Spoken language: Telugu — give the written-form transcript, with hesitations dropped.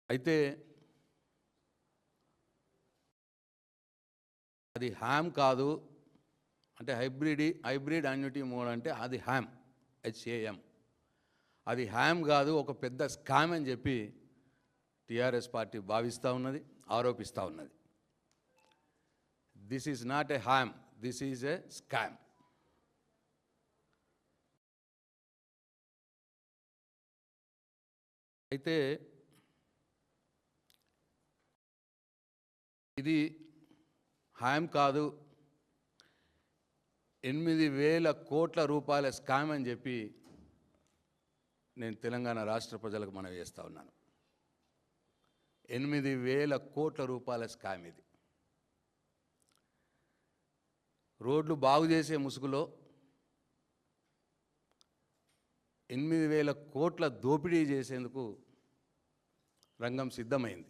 అయితే అది హ్యామ్ కాదు, అంటే హైబ్రిడ్ అన్యూటీ మోడ్ అంటే అది హ్యామ్, HAM. అది హ్యామ్ కాదు, ఒక పెద్ద స్కామ్ అని చెప్పి టీఆర్ఎస్ పార్టీ భావిస్తూ ఉన్నది, ఆరోపిస్తూ ఉన్నది. This is not a ham, this is a scam. అయితే ఇది హ్యామ్ కాదు, 8,000 కోట్ల రూపాయల స్కామ్ అని చెప్పి నేను తెలంగాణ రాష్ట్ర ప్రజలకు మనవి చేస్తూ ఉన్నాను. 8,000 కోట్ల రూపాయల స్కామ్ ఇది. రోడ్లు బాగు చేసే ముసుగులో 8,000 కోట్ల దోపిడీ చేసేందుకు రంగం సిద్ధమైంది.